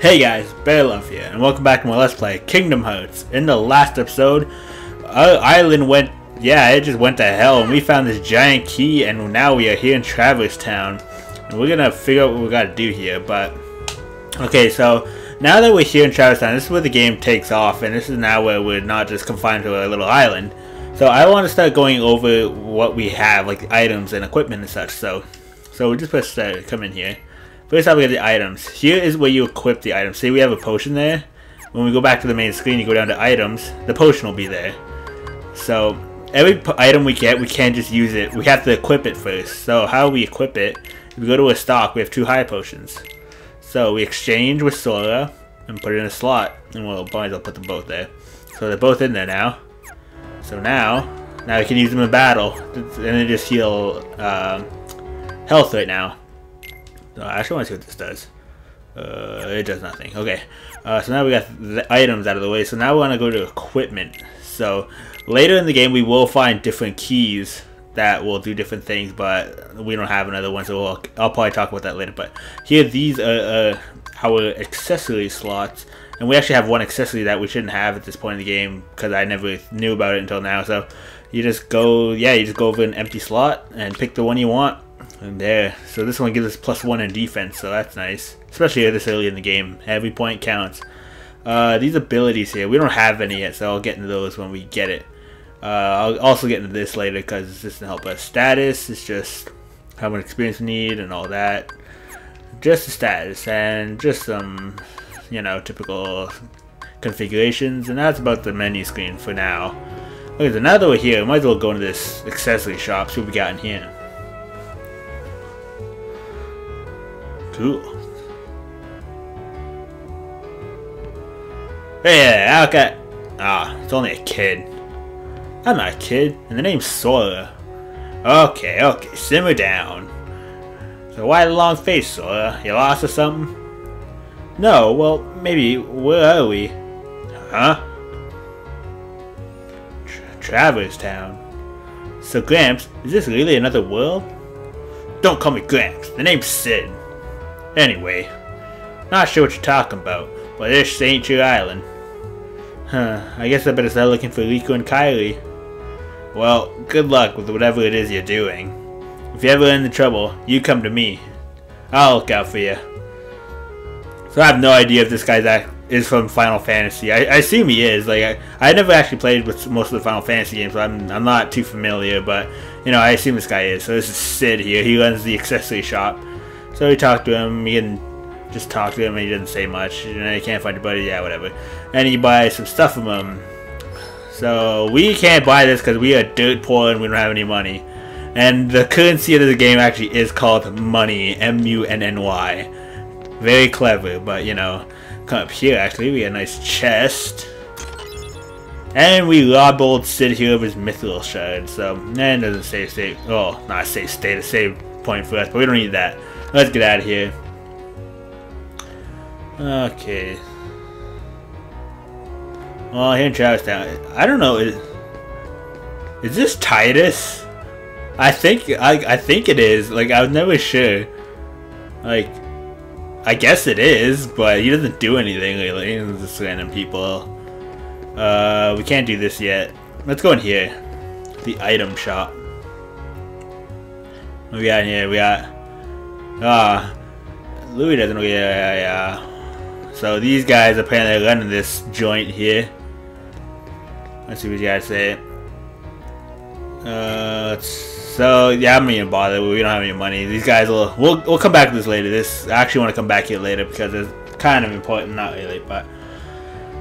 Hey guys, Bearlove here, and welcome back to my Let's Play Kingdom Hearts. In the last episode, our island went, it just went to hell, and we found this giant key, and now we are here in Traverse Town. And we're gonna figure out what we gotta do here, but... Okay, so, now that we're here in Traverse Town, this is where the game takes off, and this is now where we're not just confined to a little island. So I want to start going over what we have, like items and equipment and such, so we just press start, come in here. First off, we get the items. Here is where you equip the items. See, we have a potion there. When we go back to the main screen, you go down to items, the potion will be there. So, every item we get, we can't just use it. We have to equip it first. So, how we equip it, if we go to a stock, we have 2 high potions. So, we exchange with Sora and put it in a slot. And we'll might as well put them both there. So, they're both in there now. So, now we can use them in battle. And they just heal health right now. I actually want to see what this does. It does nothing. Okay. So now we got the items out of the way. So now we want to go to equipment. So later in the game we will find different keys that will do different things, but we don't have another one, so I'll probably talk about that later. But here, these are our accessory slots. And we actually have one accessory that we shouldn't have at this point in the game because I never knew about it until now. So you just go, you just go over an empty slot and pick the one you want. And there, so this one gives us +1 in defense, so that's nice. Especially this early in the game, every point counts. These abilities here, we don't have any yet, so I'll get into those when we get it. I'll also get into this later because this doesn't help us. Status is just how much experience we need and all that. Just the status and just some, typical configurations, and that's about the menu screen for now. Okay, so now that we're here, we might as well go into this accessory shop, see what we got in here. Cool. Hey, okay. It's only a kid. I'm not a kid, and the name's Sora. Okay, simmer down. So why the long face, Sora? You lost or something? No, well, maybe. Where are we? Huh? Traverse Town. So, Gramps, is this really another world? Don't call me Gramps. The name's Sid. Anyway, not sure what you're talking about, but this ain't your island. I guess I better start looking for Rico and Kylie. Well, good luck with whatever it is you're doing. If you're ever in trouble, you come to me. I'll look out for you. So I have no idea if this guy is from Final Fantasy. I assume he is. Like I never actually played with most of the Final Fantasy games, so I'm not too familiar. But I assume this guy is. So this is Sid here. He runs the accessory shop. So we talk to him, you can just talk to him and he doesn't say much. You can't find your buddy, yeah, whatever. And you buy some stuff from him. So we can't buy this because we are dirt poor and we don't have any money. And the currency of the game actually is called money, M-U-N-N-Y. Very clever, but come up here actually, we got a nice chest. And we rob old Sid here of his mithril shard. So, and it doesn't save, oh, not save state, a save point for us, but we don't need that. Let's get out of here. Okay. Well, here in Traverse Town, I don't know. Is this Titus? I think it is. Like I was never sure. Like, I guess it is, but he doesn't do anything really. He's just random people. We can't do this yet. Let's go in here. The item shop. What we got in here? We got. Louis doesn't know. Yeah. So these guys apparently are running this joint here. Let's see what you guys say. So yeah, I'm not even bothered. We don't have any money. These guys we'll come back to this later. I actually want to come back here later because it's kind of important. Not really, but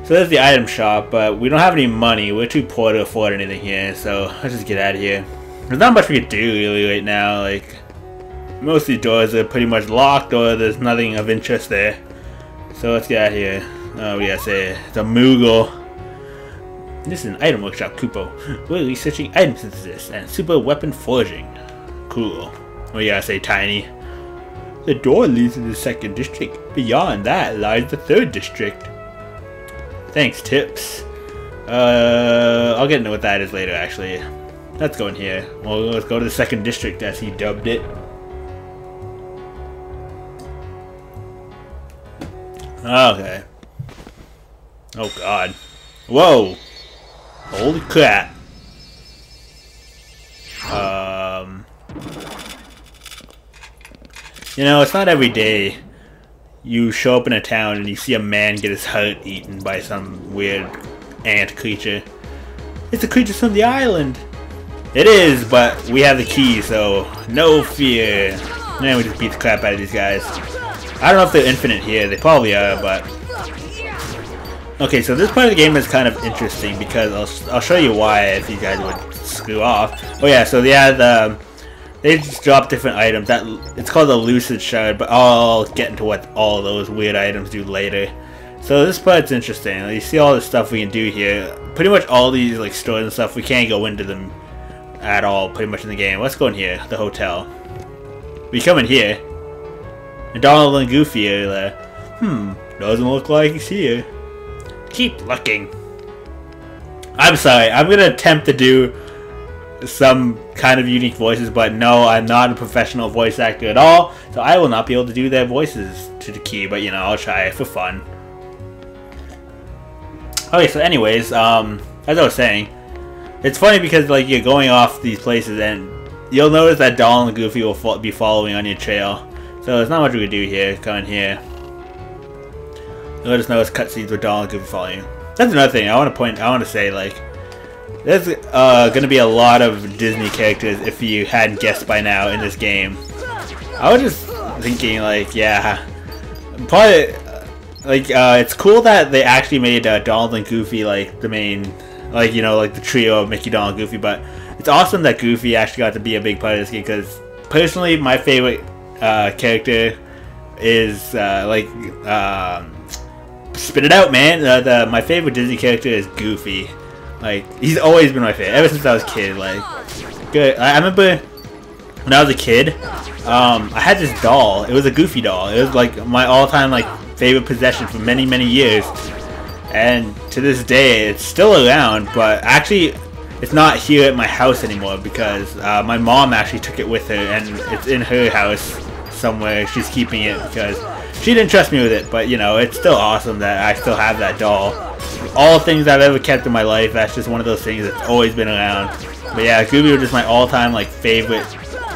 so there's the item shop. But we don't have any money. We're too poor to afford anything here. So let's just get out of here. There's not much we can do really right now. Like. Most of these doors are pretty much locked or there's nothing of interest there. So let's get out of here. Oh yes, it's a Moogle. This is an item workshop, Kupo. We're researching item synthesis and super weapon forging. Cool. Oh yeah, say Tiny. The door leads to the 2nd district. Beyond that lies the 3rd district. Thanks, Tips. I'll get into what that is later actually. Let's go in here. Well, let's go to the 2nd district as he dubbed it. Okay. Oh god. Whoa! Holy crap. You know, it's not every day you show up in a town and you see a man get his heart eaten by some weird ant creature. It's a creature from the island! It is, but we have the key, so no fear. Man, we just beat the crap out of these guys. I don't know if they're infinite here. They probably are, but... Okay, so this part of the game is kind of interesting because I'll show you why if you guys would screw off. Oh yeah, so they just drop different items. It's called the Lucid Shard, but I'll get into what all those weird items do later. So this part's interesting. You see all the stuff we can do here. Pretty much all these like stores and stuff, we can't go into them at all pretty much in the game. Let's go in here, the hotel. We come in here, and Donald and Goofy are there. Doesn't look like he's here. Keep looking. I'm sorry, I'm gonna attempt to do some kind of unique voices, but no, I'm not a professional voice actor at all, so I will not be able to do their voices to the key, but you know, I'll try it for fun. Okay, so anyways, as I was saying, it's funny because like you're going off these places and you'll notice that Donald and Goofy will be following on your trail. So there's not much we can do here. Come in here. You'll just notice cutscenes with Donald and Goofy following you. That's another thing I want to say, like, there's gonna be a lot of Disney characters if you hadn't guessed by now in this game. I was just thinking, like, yeah, probably, like, it's cool that they actually made Donald and Goofy like the main, like, you know, like the trio of Mickey, Donald, Goofy, but it's awesome that Goofy actually got to be a big part of this game because personally my favorite character is spit it out, man. My favorite Disney character is Goofy. Like, he's always been my favorite ever since I was a kid. Like, good. I remember when I was a kid, I had this doll. It was a Goofy doll. It was like my all-time like favorite possession for many, many years. And to this day, it's still around, but actually, it's not here at my house anymore because my mom actually took it with her, and it's in her house somewhere. She's keeping it because she didn't trust me with it, but you know, it's still awesome that I still have that doll. All things I've ever kept in my life, that's just one of those things that's always been around. But yeah, Goofy was just my all-time like favorite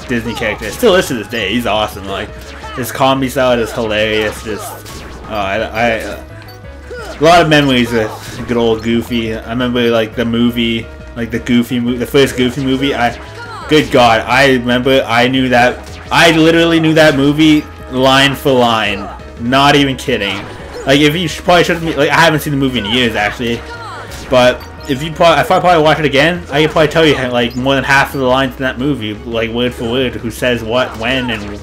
Disney character. Still is to this day. He's awesome. Like, his comedy style is hilarious. Just a lot of memories with good old Goofy. I remember like the movie, like the first Goofy movie. Good God, I remember. I literally knew that movie line for line. Not even kidding. Like, if you probably shouldn't be, like, I haven't seen the movie in years actually, but if I probably watch it again, I could probably tell you like more than half of the lines in that movie, like word for word, who says what, when, and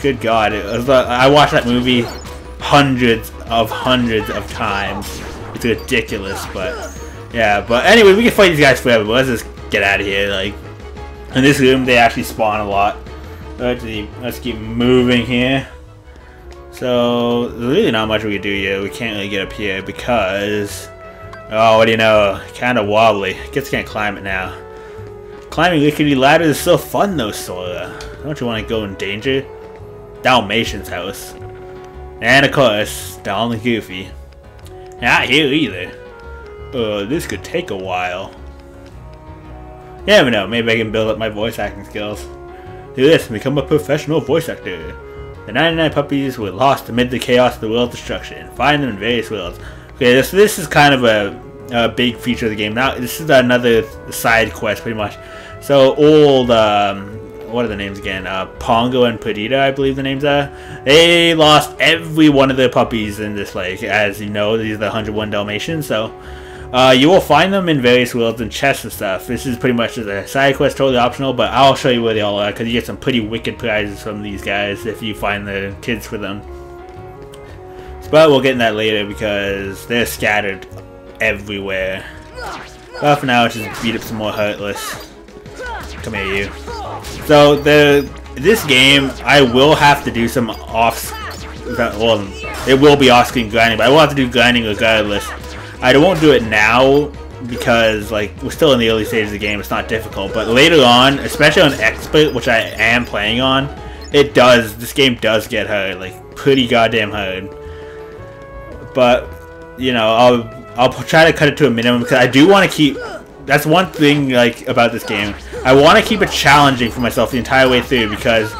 good God, I watched that movie hundreds of times. It's ridiculous, but yeah. But anyway, we can fight these guys forever. But let's just get out of here. Like, in this room, they actually spawn a lot. Let's keep moving here. So there's really not much we can do here. We can't really get up here because, oh, what do you know? Kind of wobbly. Guess can't climb it now. Climbing rickety ladders is so fun though, Sora. Don't you want to go in danger? Dalmatian's house. And of course, Donald and Goofy. Not here either. This could take a while. You never know, maybe I can build up my voice acting skills. Do this and become a professional voice actor. The 99 puppies were lost amid the chaos of the world destruction. Find them in various worlds. Okay, so this is kind of a big feature of the game. Now, this is another side quest, pretty much. So, old, what are the names again? Pongo and Perdita, I believe the names are. They lost every one of their puppies in this lake. As you know, these are the 101 Dalmatians, so you will find them in various worlds and chests and stuff. This is pretty much just a side quest, totally optional, but I'll show you where they all are, because you get some pretty wicked prizes from these guys if you find the kids for them. But we'll get in that later, because they're scattered everywhere. But for now, let's just beat up some more Heartless. Come here, you. So, this game, I will have to do some well, it will be off-screen grinding, but I will have to do grinding regardless. I won't do it now because, like, we're still in the early stages of the game. It's not difficult, but later on, especially on Expert, which I am playing on, this game does get hard, like, pretty goddamn hard. but you know, I'll try to cut it to a minimum because I do want to keep. That's one thing like about this game. I want to keep it challenging for myself the entire way through because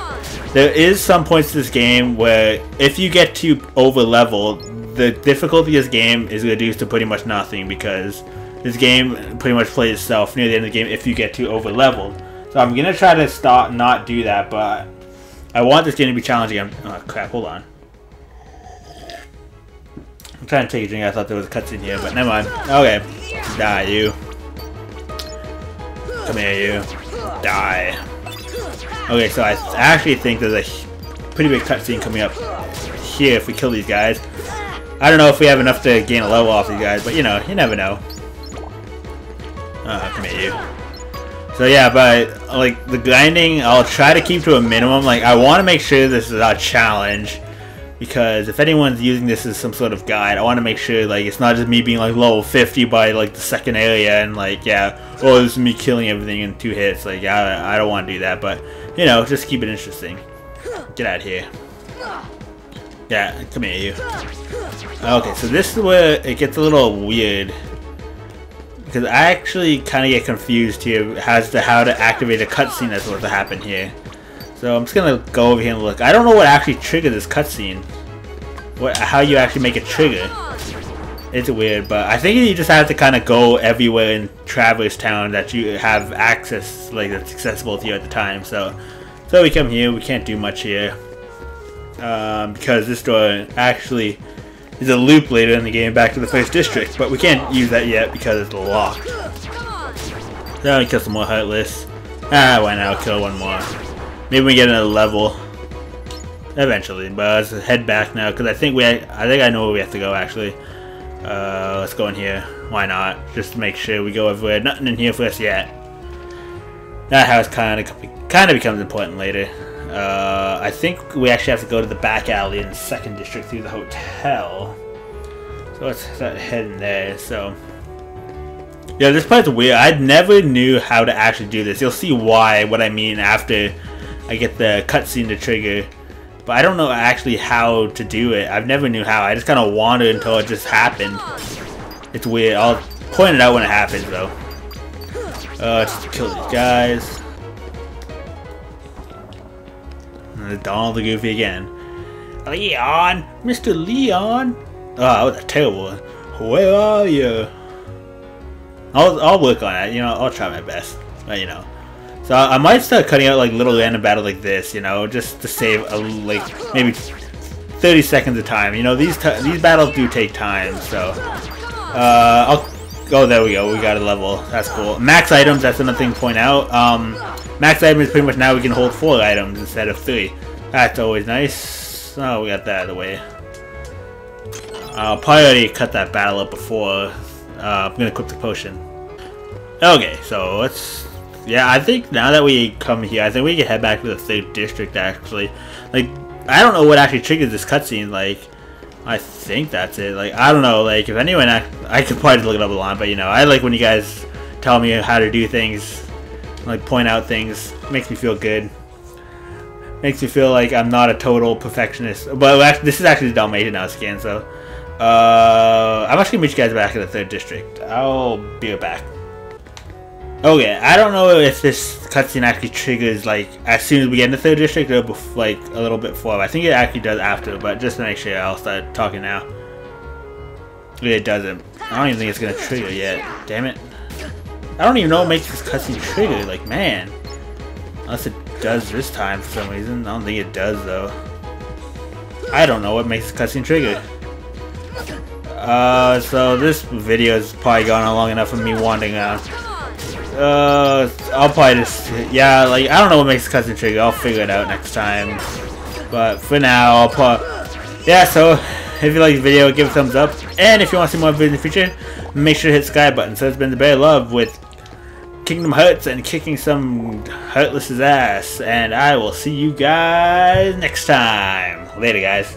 there is some points to this game where if you get to over level, the difficulty of this game is reduced to pretty much nothing because this game pretty much plays itself near the end of the game if you get too over leveled. So I'm gonna try to not do that, but I want this game to be challenging. Oh crap! Hold on. I'm trying to take a drink. I thought there was a cutscene here, but never mind. Okay, die you. Come here, you. Die. Okay, so I actually think there's a pretty big cutscene coming up here if we kill these guys. I don't know if we have enough to gain a level off these guys, but you know, you never know. Come here, you. So yeah, but like the grinding, I'll try to keep to a minimum. Like I want to make sure this is a challenge because if anyone's using this as some sort of guide, I want to make sure like it's not just me being like level 50 by like the second area and like yeah, oh this is me killing everything in 2 hits. Like I don't want to do that, but you know, just keep it interesting. Get out of here. Yeah, come here, you. Okay, so this is where it gets a little weird. Because I actually kind of get confused here as to how to activate a cutscene that's supposed to happen here. So I'm just going to go over here and look. I don't know what actually triggered this cutscene. How you actually make it trigger. It's weird, but I think you just have to kind of go everywhere in Traverse Town that you have access, like that's accessible to you at the time. So we come here, we can't do much here. Because this door actually is a loop later in the game back to the first district, but we can't use that yet because it's locked. Then we kill some more Heartless. Why not? I'll kill one more. Maybe we get another level eventually, but let's head back now because I think I know where we have to go actually. Let's go in here. Why not? Just to make sure we go everywhere. Nothing in here for us yet. That house kind of becomes important later. I think we actually have to go to the back alley in the second district through the hotel. So let's start heading there. So yeah, this part's weird. I never knew how to actually do this. You'll see what I mean after I get the cutscene to trigger. But I don't know actually how to do it. I've never knew how. I just kind of wandered until it just happened. It's weird. I'll point it out when it happens though. Let's kill these guys. Donald the Goofy again. Leon! Mr. Leon! Oh, that was a terrible one. Where are you? I'll work on it, you know, I'll try my best. But, you know. So I might start cutting out like little random battles like this, you know, just to save like maybe 30 seconds of time. You know, these battles do take time, so oh, there we go, we got a level. That's cool. Max items, that's another thing to point out. Max item is pretty much now we can hold 4 items instead of 3. That's always nice. Oh, we got that out of the way. Probably already cut that battle up before. I'm gonna equip the potion. Okay, so let's. Yeah, I think now that we come here, I think we can head back to the 3rd district actually. Like, I don't know what actually triggers this cutscene. Like, I think that's it. Like, I don't know. Like, if anyone, I could probably look it up online, but you know, I like when you guys tell me how to do things. Like point out things, makes me feel good. Makes me feel like I'm not a total perfectionist. But this is actually the Dalmatian now skin, so I'm actually gonna meet you guys back in the 3rd district. I'll be right back. Okay, I don't know if this cutscene actually triggers like as soon as we get in the 3rd district or like a little bit before. I think it actually does after, but just to make sure, I'll start talking now. It doesn't. I don't even think it's gonna trigger yet. Damn it. I don't even know what makes this cutscene trigger, like, man. Unless it does this time for some reason. I don't think it does, though. I don't know what makes this cutscene trigger. So this video is probably gone on long enough of me wandering around. I'll probably just, yeah, like, I don't know what makes this cutscene trigger. I'll figure it out next time. But for now, I'll probably, yeah, so if you like the video, give it a thumbs up. And if you want to see more videos in the future, make sure to hit the subscribe button. So it's been the Bear Love with Kingdom Hearts and kicking some Heartless's ass. And I will see you guys next time. Later, guys.